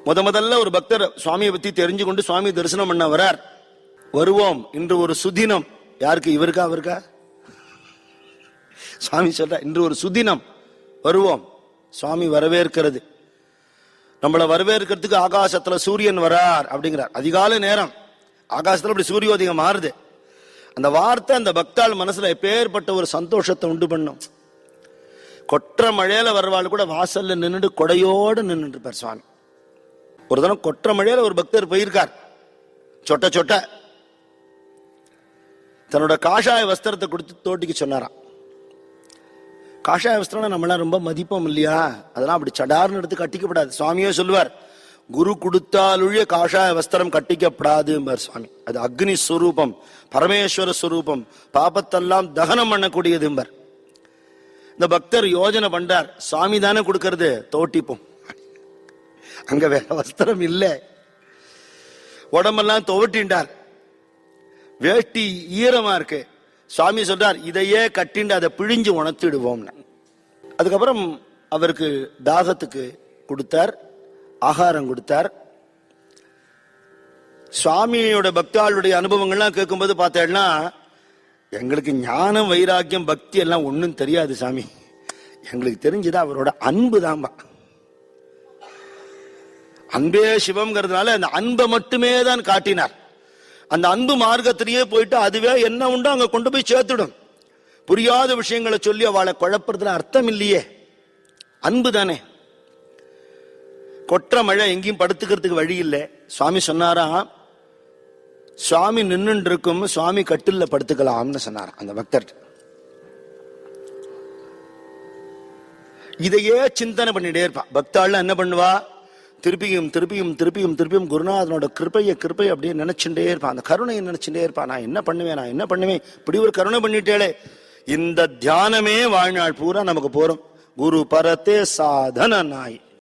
முதல்ல ஒரு பக்தர் சுவாமியை பத்தி தெரிஞ்சு கொண்டு சுவாமி தரிசனம் பண்ண வரார். வருவோம், இன்று ஒரு சுதினம். யாருக்கு? இவருக்கா அவருக்கா? சுவாமி சொல்ற இன்று ஒரு சுதினம், வருவோம். சுவாமி வரவேற்கிறது. நம்மளை வரவேற்கிறதுக்கு ஆகாசத்துல சூரியன் வரார் அப்படிங்கிறார். அதிகாலை நேரம் ஆகாசத்துல அப்படி சூரியோதயம் மாறுது. அந்த வார்த்தை அந்த பக்தாள் மனசுல எப்பேற்பட்ட ஒரு சந்தோஷத்தை உண்டு பண்ணும். கொற்ற மழையில வர்றவாள் கூட வாசல்ல நின்றுட்டு கொடையோடு நின்றுட்டு இருப்பார் சுவாமி. ஒரு தினம் கொற்ற மழையில ஒரு பக்தர் போயிருக்கார். சொட்ட சொட்ட தன்னோட காஷாய வஸ்திரத்தை கொடுத்து தோட்டிக்கு சொன்னாராம். காஷாய வஸ்திரம் நம்மளாம் ரொம்ப மதிப்போம் இல்லையா? அதெல்லாம் அப்படி சடார்னு எடுத்து கட்டிக்கப்படாது. சுவாமியே சொல்லுவார், குரு கொடுத்தாலுடைய காஷாய வஸ்திரம் கட்டிக்கப்படாது சுவாமி. அது அக்னி ஸ்வரூபம், பரமேஸ்வர ஸ்வரூபம், பாபத்தெல்லாம் தகனம் பண்ணக்கூடியது. இந்த பக்தர் யோஜனை பண்றார், சுவாமி தானே கொடுக்கறது, தோட்டிப்போம். அங்க வேற வஸ்திரம் இல்லை, உடம்பெல்லாம் துவட்டின்றார், வேட்டி ஈரமா இருக்கு. சுவாமி சொல்றார், இதையே கட்டிண்டு அதை பிழிஞ்சு உணர்த்திடுவோம். அதுக்கப்புறம் அவருக்கு தாகத்துக்கு கொடுத்தார், ஆகாரம் கொடுத்தார். சுவாமியோட பக்தாளுடைய அனுபவங்கள்லாம் கேட்கும்போது பார்த்தேன்னா, எங்களுக்கு ஞானம் வைராக்கியம் பக்தி எல்லாம் ஒன்றும் தெரியாது சாமி, எங்களுக்கு தெரிஞ்சது அவரோட அன்பு தான்பா. அன்பே சிவம்ங்கிறதுனால அந்த அன்பை மட்டுமே தான் காட்டினார். அந்த அன்பு மார்க்கத்திலேயே போயிட்டு அதுவே என்ன உண்டோ அங்க கொண்டு போய் சேர்த்துடும். புரியாத விஷயங்களை சொல்லி அவளை குழப்பறதுல அர்த்தம் இல்லையே, அன்பு தானே. கொற்ற மழை, எங்கேயும் படுத்துக்கிறதுக்கு வழி இல்லை. சுவாமி சொன்னாராம், சுவாமி நின்று இருக்கும், சுவாமி கட்டில்ல படுத்துக்கலாம்னு சொன்னாராம் அந்த பக்தர். இதையே சிந்தனை பண்ணிட்டே இருப்பா பக்தாள். என்ன பண்ணுவா? திருப்பியும் திருப்பியும் திருப்பியும் திருப்பியும் குருநாதனோட கிருப்பையை அப்படியே நினைச்சுட்டே இருப்பான். அந்த கருணையை நினைச்சுட்டே இருப்பான். நான் என்ன பண்ணுவேன், இப்படி ஒரு கருணை பண்ணிட்டேளே. இந்த தியானமே வாழ்நாள் பூரா நமக்கு போறோம். குரு பரத்தே சாதன நாய்.